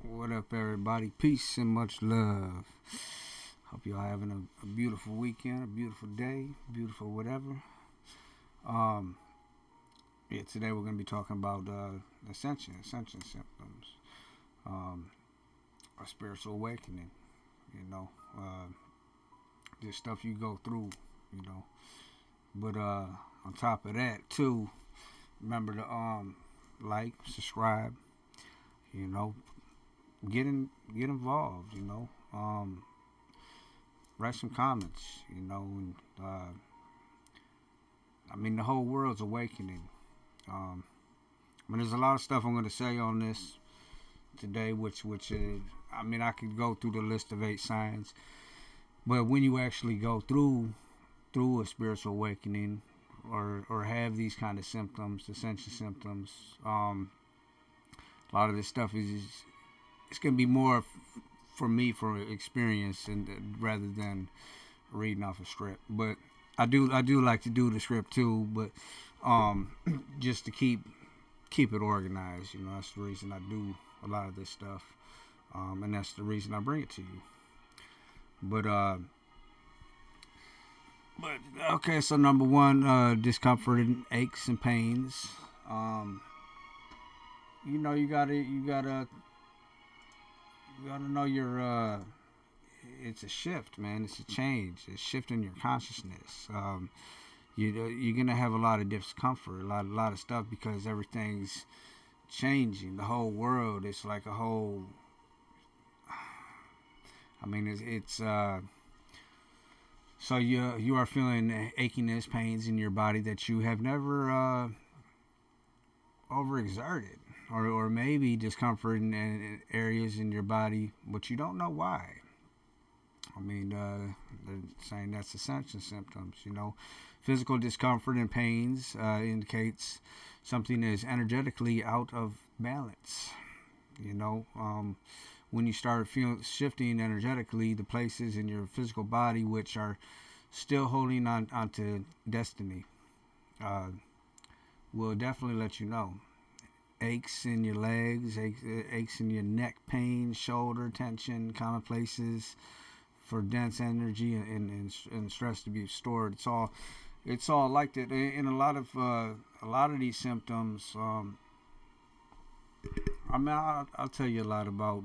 What up, everybody? Peace and much love. Hope y'all having a beautiful weekend, a beautiful day, beautiful whatever. Um, Today we're gonna be talking about Ascension Symptoms, um, a spiritual awakening. You know, uh, just stuff you go through. You know, but on top of that too, remember to like, subscribe. You know, get involved. Write some comments. The whole world's awakening. There's a lot of stuff I'm going to say on this today, which is, I could go through the list of 8 signs, but when you actually go through a spiritual awakening, or have these kind of symptoms, ascension symptoms, a lot of this stuff is it's going to be more for me for experience, and rather than reading off a script. But I do like to do the script too, but just to keep it organized. That's the reason I do a lot of this stuff, and that's the reason I bring it to you. But okay, so number one, discomfort and aches and pains. You gotta know your. It's a shift, man. It's a change. It's shifting your consciousness. You're gonna have a lot of discomfort, a lot of stuff, because everything's changing. The whole world, it's like a whole. It's so you are feeling achiness, pains in your body that you have never overexerted, or maybe discomfort in areas in your body, but you don't know why. They're saying that's ascension symptoms. Physical discomfort and pains indicates something is energetically out of balance. When you start shifting energetically, the places in your physical body which are still holding onto destiny will definitely let you know. Aches in your legs, aches in your neck, pain, shoulder tension, common places for dense energy and stress to be stored. It's all like that. And a lot of these symptoms. I'll tell you a lot about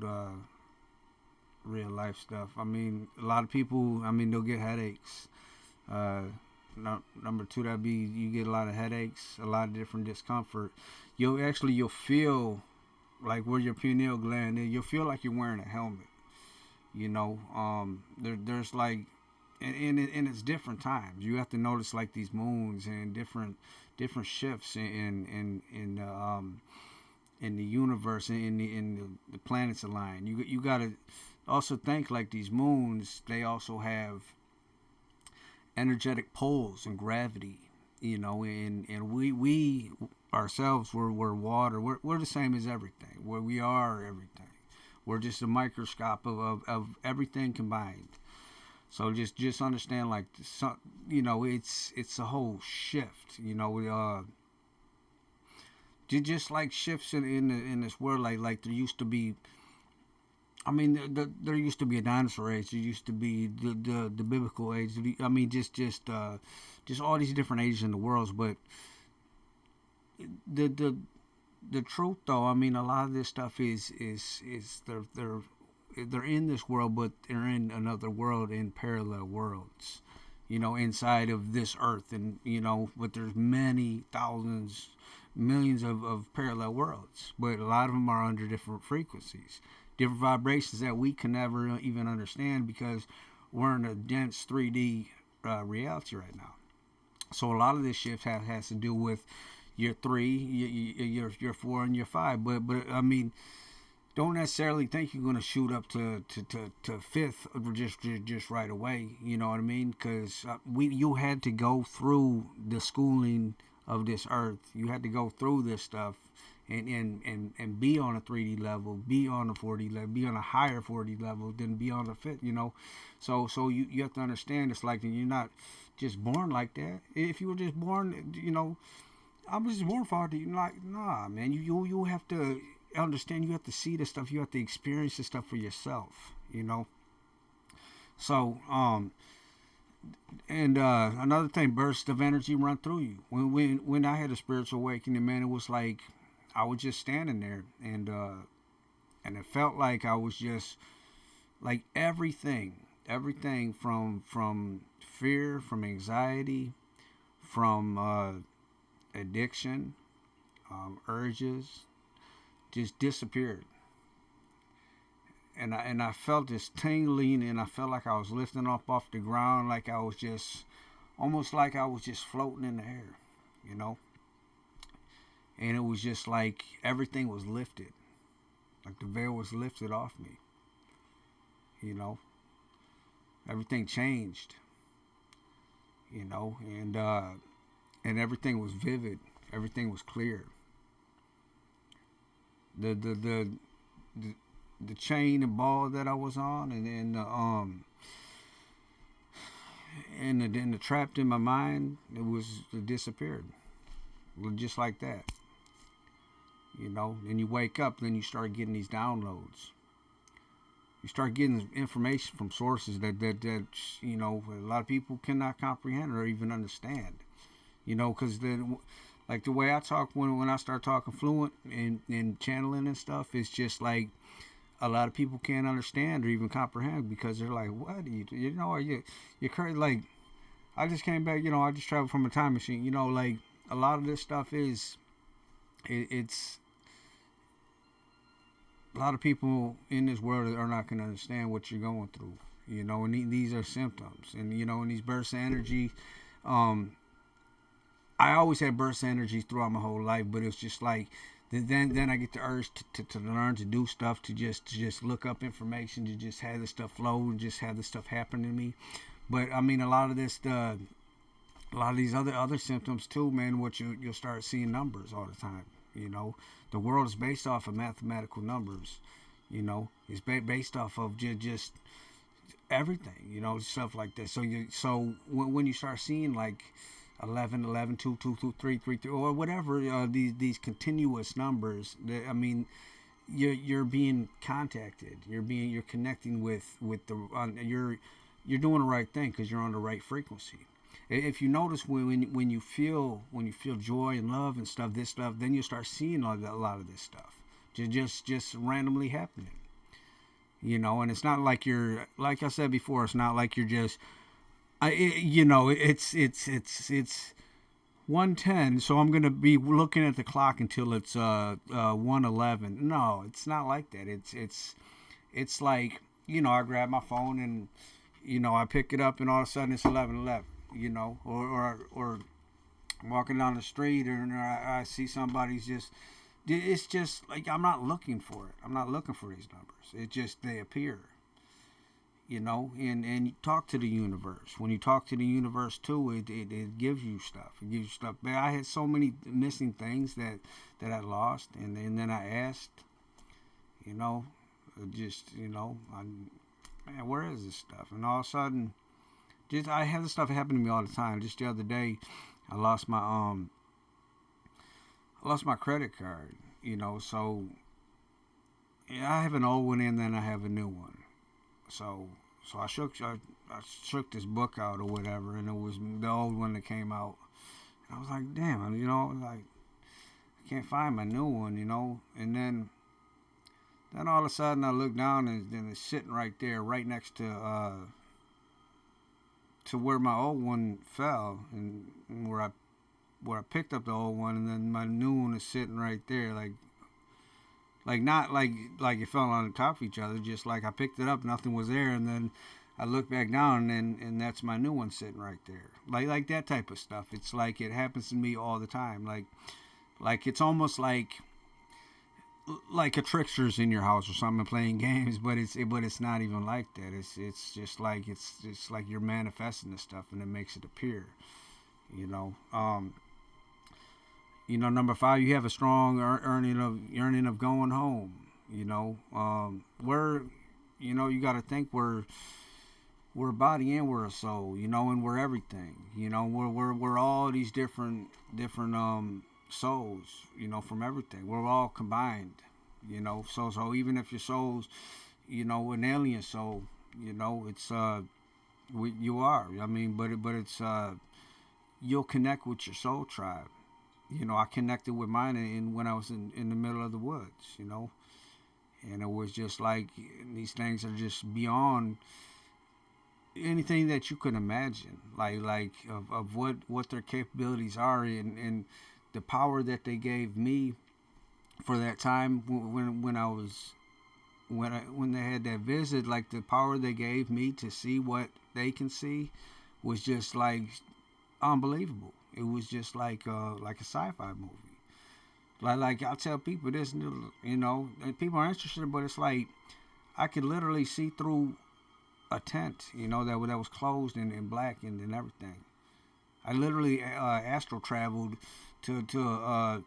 real life stuff. A lot of people. They'll get headaches. Number two, that'd be you get a lot of headaches, a lot of different discomfort. You'll feel like where your pineal gland is. You'll feel like you're wearing a helmet. There's like, and it's different times. You have to notice like these moons and different shifts in the universe, in the planets align. You gotta also think like these moons. They also have energetic poles and gravity. And we ourselves, we're water. We're the same as everything. We are everything. We're just a microscope of everything combined. So just understand, like, it's a whole shift. Just like shifts in this world, like there used to be. There used to be a dinosaur age. There used to be the biblical age. Just all these different ages in the world. But the truth, though, a lot of this stuff is they're in this world, but they're in another world, in parallel worlds, inside of this earth. And but there's many thousands, millions of parallel worlds, but a lot of them are under different frequencies, different vibrations that we can never even understand, because we're in a dense 3D reality right now. So a lot of this shift has to do with your 3, your 4, and your 5. But don't necessarily think you're going to shoot up to 5th just right away. You know what I mean? Because you had to go through the schooling of this earth. You had to go through this stuff and be on a 3D level, be on a 4D level, be on a higher 4D level, than be on a 5th. So you have to understand, it's like you're not just born like that. If you were just born, I was just born for it. Like, nah, man, you have to understand, you have to see this stuff, you have to experience this stuff for yourself, you know. So and another thing, bursts of energy run through you. When I had a spiritual awakening, man, it was like I was just standing there, and it felt like I was just like everything from fear, from anxiety, from addiction, urges, just disappeared. And I felt this tingling, and I felt like I was lifting up off the ground, like I was just almost like I was just floating in the air, you know. And it was just like everything was lifted, like the veil was lifted off me, you know. Everything changed, you know, and everything was vivid, everything was clear. The chain and ball that I was on, and then the trapped in my mind, it disappeared, just like that, you know. And you wake up, then you start getting these downloads. You start getting information from sources that you know, a lot of people cannot comprehend or even understand, you know, because then, like the way I talk when I start talking fluent and channeling and stuff, it's just like a lot of people can't understand or even comprehend, because they're like, what are you know, are you're crazy? Like, I just came back, you know, I just traveled from a time machine, you know. Like, a lot of this stuff is it's a lot of people in this world are not going to understand what you're going through, you know. And these are symptoms, and you know, and these bursts of energy, I always had bursts of energy throughout my whole life, but it's just like then I get the urge to learn to do stuff, to just look up information, to just have this stuff flow and just have this stuff happen to me. But I mean, a lot of these other symptoms too, man. What you'll start seeing numbers all the time. You know, the world is based off of mathematical numbers. You know, it's based off of just everything. You know, stuff like that. So when you start seeing like 11, 11, 2, 2, 2, 3, 3, 3, or whatever, these continuous numbers, I mean, you're being contacted. You're connecting with the you're doing the right thing, because you're on the right frequency. If you notice, when you feel joy and love and stuff, this stuff, then you start seeing a lot of this stuff just randomly happening. You know, and it's not like you're, like I said before, it's not like you're just you know, it's 1:10, so I'm gonna be looking at the clock until it's 1:11. No, it's not like that. It's like, you know, I grab my phone and, you know, I pick it up, and all of a sudden it's 11:11. You know, or walking down the street, or I see somebody's it's just like, I'm not looking for it. I'm not looking for these numbers. It just, they appear. You know, and you talk to the universe. When you talk to the universe too, it gives you stuff. It gives you stuff. But I had so many missing things that I lost, and then I asked, you know, just, you know, man, where is this stuff? And all of a sudden, I have this stuff happen to me all the time. Just the other day, I lost my credit card. You know, so yeah, I have an old one, and then I have a new one. So I shook this book out or whatever, and it was the old one that came out. And I was like, damn, you know, like, I can't find my new one, you know. And then all of a sudden I look down, and it's sitting right there, right next to where my old one fell, and where I picked up the old one, and then my new one is sitting right there, like not like it fell on top of each other, just like I picked it up, nothing was there, and then I look back down, and that's my new one sitting right there, like that type of stuff. It's like, it happens to me all the time, like it's almost like a trickster's in your house or something playing games, but it's not even like that. It's just like you're manifesting this stuff, and it makes it appear, you know. You know, number 5, you have a strong yearning of going home. You know, we're, you know, you got to think we're a body and we're a soul. You know, and we're everything. You know, we're all these different souls. You know, from everything. We're all combined. You know, so even if your soul's, you know, an alien soul, you know, it's you are. I mean, but it's you'll connect with your soul tribe. You know, I connected with mine when I was in the middle of the woods. You know, and it was just like these things are just beyond anything that you could imagine. Like of what their capabilities are, and the power that they gave me for that time when I was when they had that visit, like the power they gave me to see what they can see was just like unbelievable. It was just like a sci-fi movie. Like I tell people this, you know, and people are interested, but it's like I could literally see through a tent, you know, that was closed and black and everything. I literally astral traveled to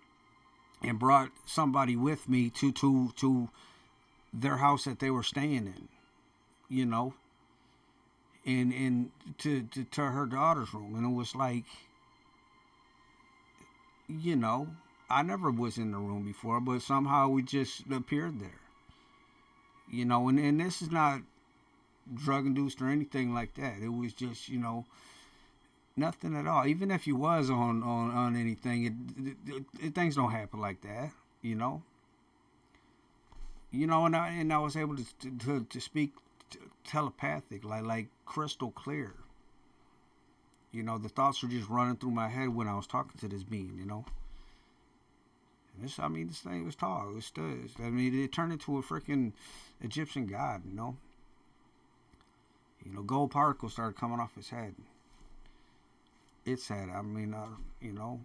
and brought somebody with me to their house that they were staying in, you know, and to her daughter's room, and it was like, you know, I never was in the room before, but somehow we just appeared there, you know, and this is not drug induced or anything like that. It was just, you know, nothing at all. Even if you was on anything, things don't happen like that, you know. You know, and I was able to speak telepathic, like crystal clear. You know, the thoughts were just running through my head when I was talking to this being, you know. I mean, this thing was tall. It was stood. I mean, it turned into a freaking Egyptian god, you know. You know, gold particles started coming off his head. Its head. I mean, you know,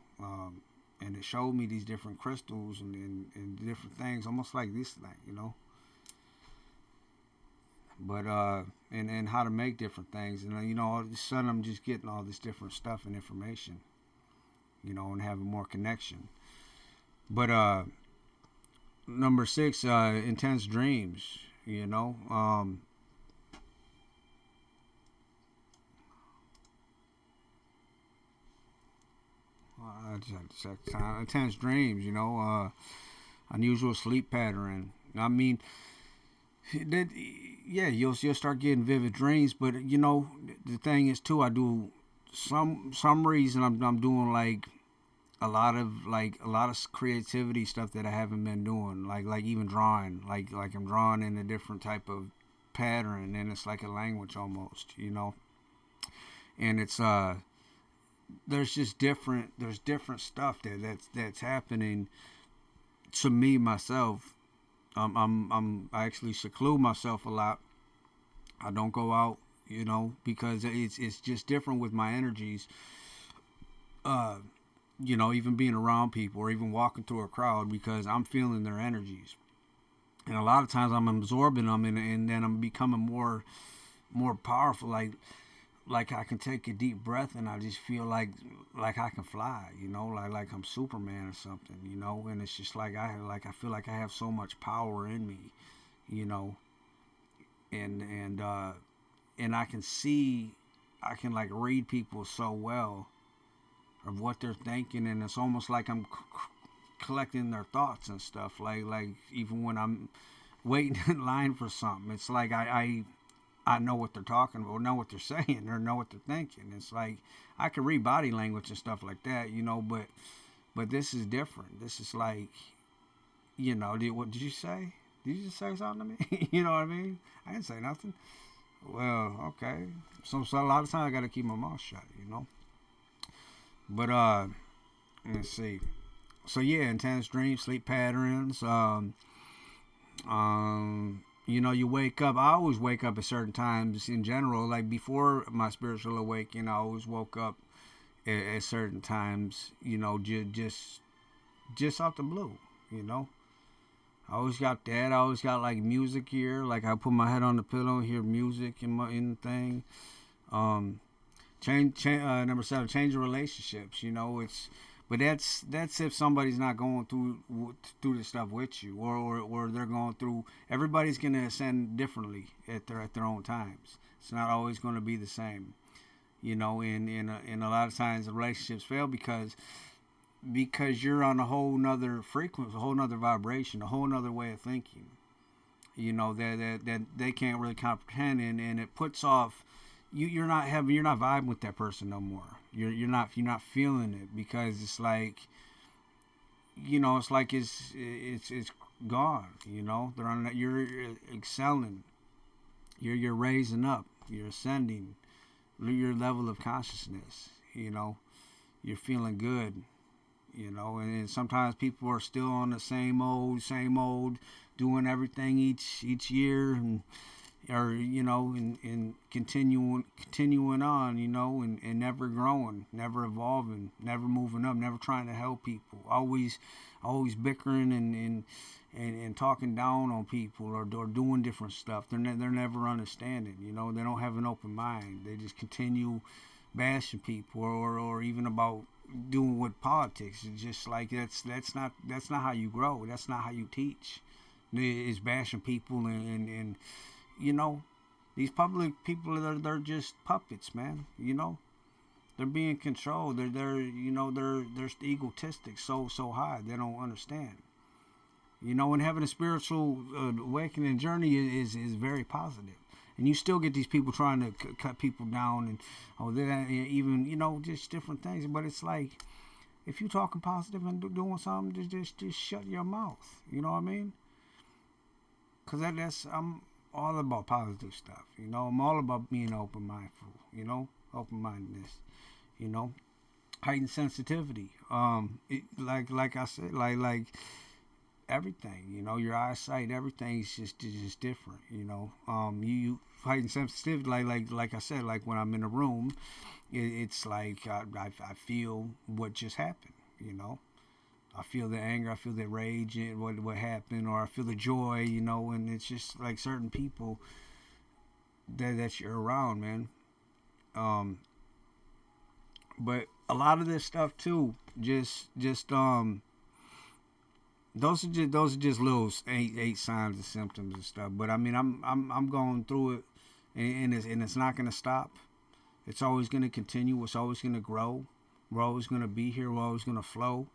and it showed me these different crystals and different things, almost like this thing, you know. But and how to make different things, and you know, all of a sudden I'm just getting all this different stuff and information, you know, and having more connection. But number 6, intense dreams, you know. I just had to check time. Intense dreams, you know, unusual sleep pattern. I mean, that, yeah, you'll start getting vivid dreams, but you know, the thing is too, I do some reason I'm doing a lot of creativity stuff that I haven't been doing, like even drawing, like I'm drawing in a different type of pattern, and it's like a language almost, you know, and it's there's different stuff that's happening to me myself. I actually seclude myself a lot. I don't go out, you know, because it's just different with my energies. Uh, you know, even being around people or even walking through a crowd, because I'm feeling their energies, and a lot of times I'm absorbing them, and then I'm becoming more powerful. Like I can take a deep breath and I just feel like I can fly, you know, like I'm Superman or something, you know, and it's just I feel like I have so much power in me, you know, and I can like read people so well of what they're thinking, and it's almost like I'm collecting their thoughts and stuff, like even when I'm waiting in line for something, it's like I know what they're talking about, or know what they're saying, or know what they're thinking. It's like I can read body language and stuff like that, you know. But this is different. This is like, you know, what did you say? Did you just say something to me? You know what I mean? I didn't say nothing. Well, okay. So a lot of times I got to keep my mouth shut, you know. But let's see. So yeah, intense dreams, sleep patterns. You know, you wake up. I always wake up at certain times in general. Like before my spiritual awakening, I always woke up at certain times. You know, just out the blue. You know, I always got that. I always got like music here. Like I put my head on the pillow and hear music in the thing. Number 7, change your relationships. You know, but that's if somebody's not going through this stuff with you, or they're going through. Everybody's gonna ascend differently at their own times. It's not always going to be the same, you know. And a lot of times the relationships fail because because you're on a whole nother frequency, a whole nother vibration, a whole nother way of thinking. You know that they can't really comprehend, and it puts off. You're not vibing with that person no more. You're not feeling it, because it's like, it's like it's gone. They're on. You're excelling. You're raising up. You're ascending your level of consciousness. You're feeling good. And sometimes people are still on the same old, doing everything each year, and continuing on, and never growing, never evolving, never moving up, never trying to help people, always bickering and talking down on people, or doing different stuff. They're never understanding. They don't have an open mind. They just continue bashing people, or even about doing with politics. It's just like that's not how you grow. That's not how you teach. It's bashing people, and these public people, they're just puppets, man. They're being controlled. They're egotistic so high, they don't understand. And having a spiritual awakening journey is very positive. And you still get these people trying to cut people down, and even just different things. But it's like, if you're talking positive and doing something, just shut your mouth. You know what I mean? Because I'm all about positive stuff. I'm all about being open-mindful. Open-mindedness. Heightened sensitivity. Like I said, like everything. Your eyesight, everything's just different. You heightened sensitivity. Like I said, like when I'm in a room, it's like I feel what just happened. I feel the anger, I feel the rage, and what happened, or I feel the joy, and it's just like certain people that you're around, man. But a lot of this stuff too, just those are just little eight signs and symptoms and stuff. But I mean, I'm going through it, and it's not gonna stop. It's always gonna continue. It's always gonna grow. We're always gonna be here. We're always gonna flow.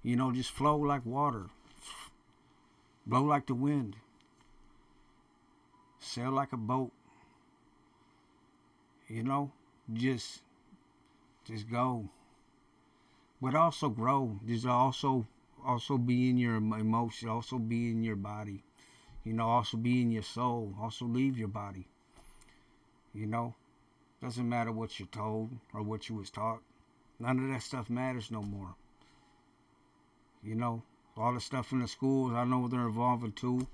Just flow like water. Blow like the wind. Sail like a boat. Just go. But also grow. Just also be in your emotion. Also be in your body. Also be in your soul. Also leave your body. Doesn't matter what you're told or what you was taught. None of that stuff matters no more. All the stuff in the schools, I know they're evolving too.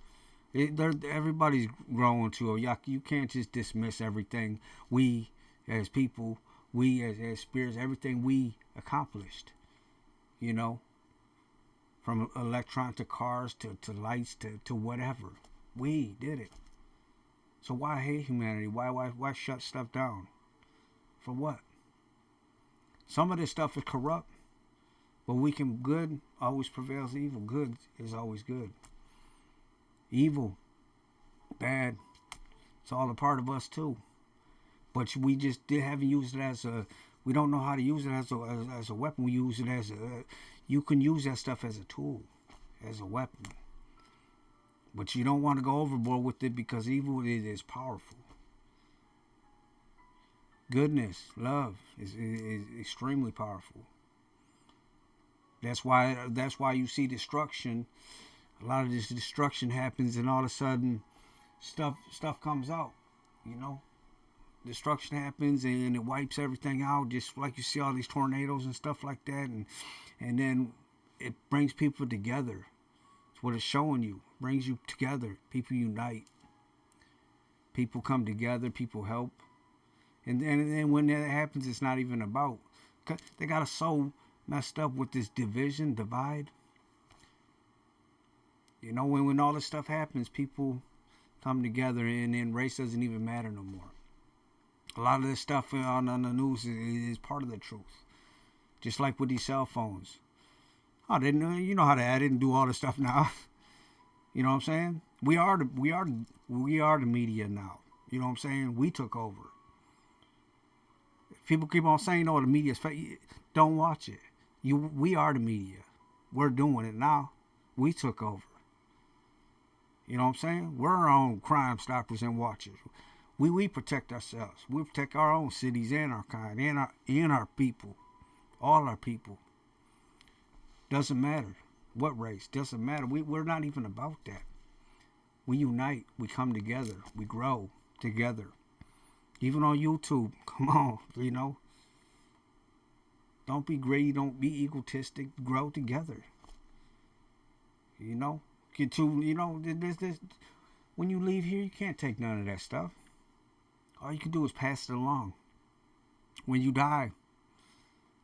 Everybody's growing too. You can't just dismiss everything we as people, we as spirits, everything we accomplished. From electron to cars to lights to whatever. We did it. So why hate humanity? Why shut stuff down? For what? Some of this stuff is corrupt. But good always prevails evil. Good is always good. Evil, bad, it's all a part of us too. But we just haven't used it we don't know how to use it as a weapon. We use it you can use that stuff as a tool, as a weapon. But you don't want to go overboard with it, because evil is powerful. Goodness, love is extremely powerful. That's why you see destruction. A lot of this destruction happens, and all of a sudden, stuff comes out. Destruction happens, and it wipes everything out. Just like you see all these tornadoes and stuff like that, and then it brings people together. It's what it's showing you. It brings you together. People unite. People come together. People help. And then when that happens, it's not even about. They got us so messed up with this divide. When all this stuff happens, people come together, and then race doesn't even matter no more. A lot of this stuff on the news is part of the truth. Just like with these cell phones. Oh, they know how to add it and do all this stuff now. You know what I'm saying? We are the media now. You know what I'm saying? We took over. People keep on saying, "Oh, the media is fake." Don't watch it. We are the media. We're doing it now. We took over. You know what I'm saying? We're our own crime stoppers and watchers. We protect ourselves. We protect our own cities and our kind and our people. All our people. Doesn't matter what race. Doesn't matter. We're not even about that. We unite. We come together. We grow together. Even on YouTube. Come on, you know. Don't be greedy. Don't be egotistic. Grow together. You know. Get to, you know, this. When you leave here, you can't take none of that stuff. All you can do is pass it along. When you die,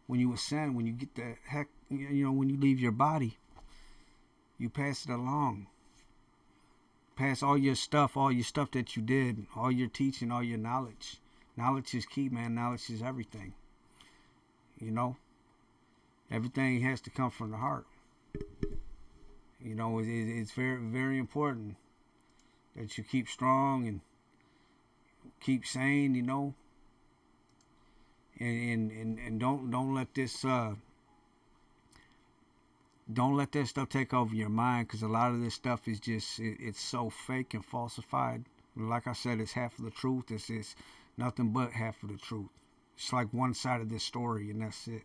when you ascend, when you get the heck, you know, when you leave your body, you pass it along. Pass all your stuff that you did, all your teaching, all your knowledge. Knowledge is key, man. Knowledge is everything. You know, everything has to come from the heart. You know, it's very, very important that you keep strong and keep sane, you know, and don't let this don't let that stuff take over your mind, because a lot of this stuff is just it's so fake and falsified. Like I said, it's half of the truth. It's nothing but half of the truth. It's like one side of this story, and that's it.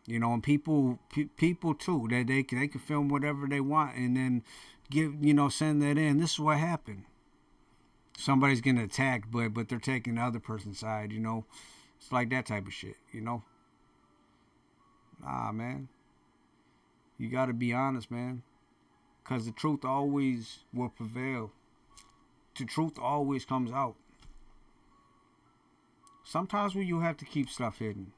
You know, and people too, that they can film whatever they want and then send that in. This is what happened. Somebody's getting attacked, but they're taking the other person's side, you know. It's like that type of shit, you know. Nah, man. You got to be honest, man. Because the truth always will prevail. The truth always comes out. Sometimes you have to keep stuff hidden.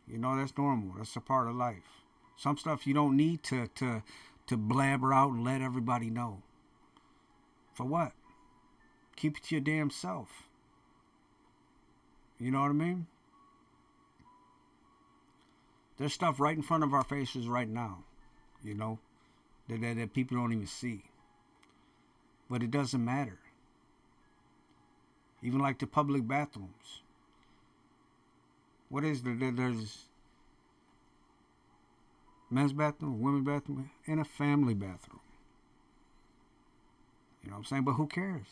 You know, that's normal. That's a part of life. Some stuff you don't need to blabber out and let everybody know. For what? Keep it to your damn self. You know what I mean? There's stuff right in front of our faces right now, you know, that people don't even see. But it doesn't matter. Even like the public bathrooms. What is there? There's men's bathroom, women's bathroom, and a family bathroom. You know what I'm saying? But who cares?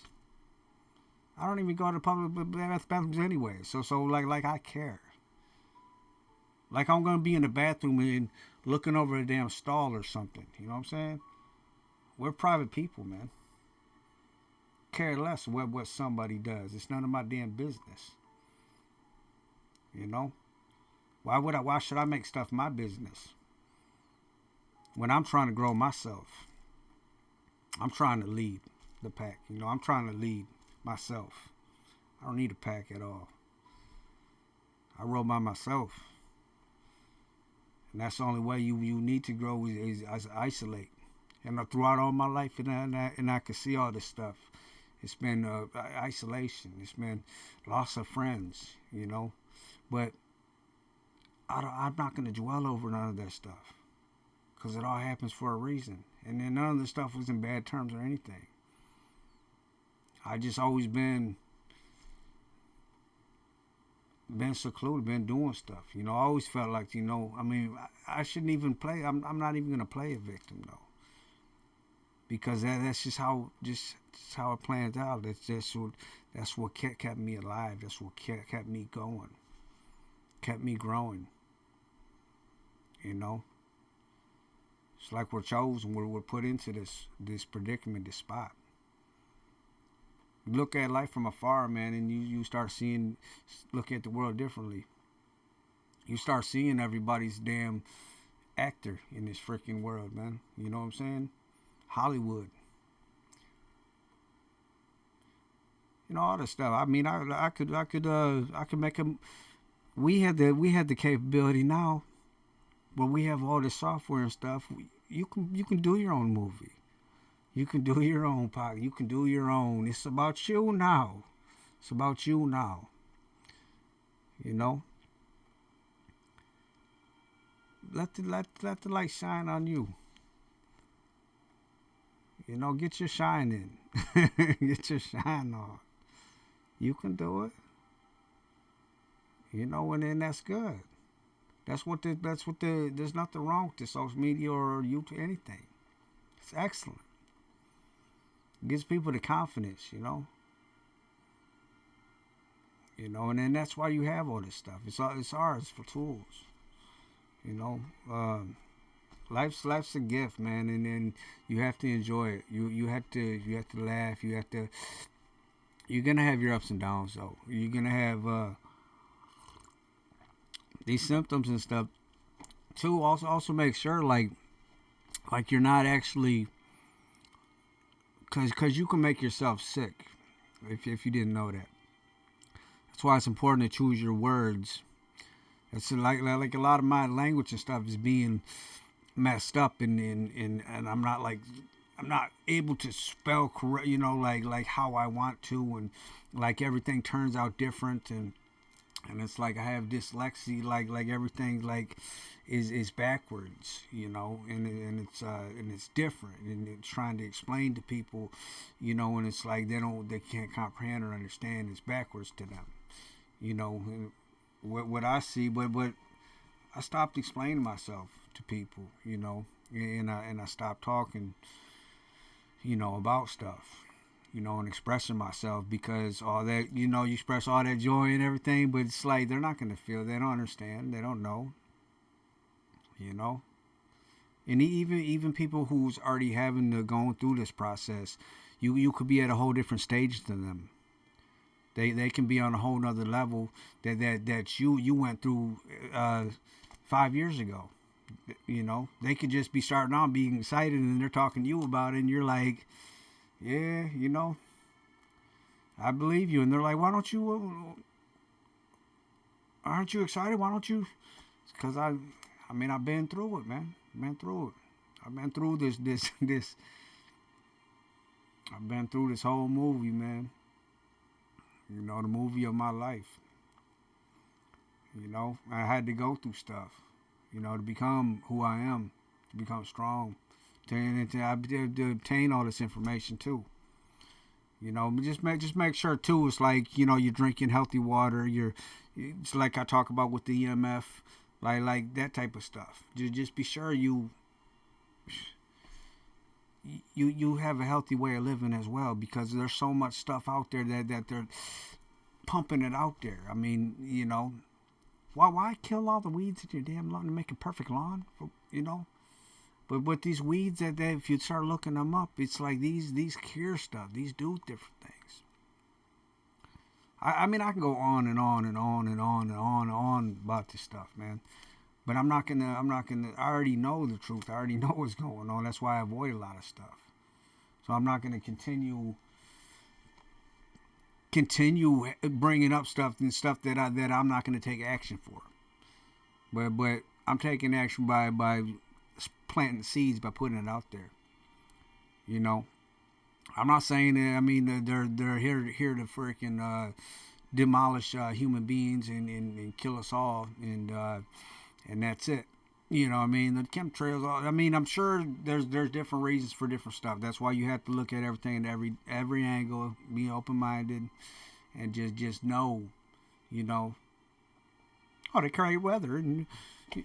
I don't even go to public bathrooms anyway. So like I care. Like I'm gonna be in the bathroom and looking over a damn stall or something. You know what I'm saying? We're private people, man. Care less what somebody does. It's none of my damn business. You know? Why should I make stuff my business? When I'm trying to grow myself. I'm trying to lead the pack. You know, I'm trying to lead myself. I don't need a pack at all. I roll by myself. And that's the only way you need to grow is isolate. And throughout all my life, and I can see all this stuff. It's been isolation. It's been loss of friends, you know. But I'm not going to dwell over none of that stuff. Because it all happens for a reason. And then none of the stuff was in bad terms or anything. I just always been secluded, been doing stuff. You know, I always felt like, you know, I mean, I shouldn't even play. I'm not even going to play a victim, though. Because that's just how it plans out. That's what kept me alive. That's what kept me going. Kept me growing. You know? It's like we're chosen. We're put into this predicament, this spot. You look at life from afar, man, and you start look at the world differently. You start seeing everybody's damn actor in this freaking world, man. You know what I'm saying? Hollywood. You know, all this stuff. I mean, I could make a. We had the capability now, but we have all this software and stuff. You can do your own movie. You can do your own podcast. You can do your own. It's about you now. It's about you now. You know? Let the light shine on you. You know, get your shine in. Get your shine on. You can do it. You know, and then that's good. There's nothing wrong with the social media or YouTube, anything. It's excellent. It gives people the confidence, and then that's why you have all this stuff. It's ours for tools, you know. Life's a gift, man, and then you have to enjoy it. You have to laugh. You're gonna have your ups and downs, though. You're gonna have these symptoms and stuff too. Also make sure like you're not actually, because you can make yourself sick if you didn't know that. That's why it's important to choose your words. It's like a lot of my language and stuff is being messed up, and I'm not able to spell correct, like how I want to, and like everything turns out different, and it's like I have dyslexia, like everything like is backwards, and it's different, and it's trying to explain to people, and it's like they can't comprehend or understand. It's backwards to them, and what I see, but I stopped explaining myself to people, and I stopped talking, about stuff, and expressing myself, because all that, you express all that joy and everything, but it's like they're not gonna feel, they don't understand, they don't know, and even people who's already having to going through this process, you could be at a whole different stage than them. They can be on a whole nother level that you went through 5 years ago. They could just be starting on being excited, and they're talking to you about it, and you're like, yeah, I believe you. And they're like, why don't you? Aren't you excited? Why don't you? Because I've been through it, man. I've been through it. I've been through this. I've been through this whole movie, man. The movie of my life. I had to go through stuff, to become who I am, to become strong, to obtain all this information too. Just make sure too. It's like you're drinking healthy water. It's like I talk about with the EMF, like that type of stuff. Just be sure you have a healthy way of living as well, because there's so much stuff out there that they're pumping it out there. Why kill all the weeds in your damn lawn to make a perfect lawn? But with these weeds that if you start looking them up, it's like these cure stuff. These do different things. I can go on and on and on and on and on and on about this stuff, man. But I'm not gonna. I already know the truth. I already know what's going on. That's why I avoid a lot of stuff. So I'm not gonna continue bringing up stuff that I'm not gonna take action for. But I'm taking action by planting seeds, by putting it out there. I'm not saying that. They're here to freaking demolish human beings and kill us all, and that's it. The chemtrails. I'm sure there's different reasons for different stuff. That's why you have to look at everything at every angle, be open minded, and just know, oh, they carry weather, and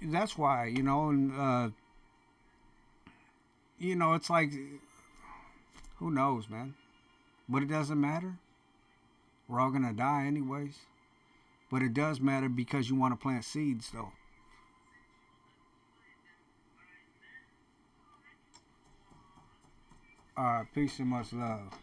that's why, and it's like, who knows, man? But it doesn't matter. We're all gonna die anyways. But it does matter because you want to plant seeds, though. All right, peace and much love.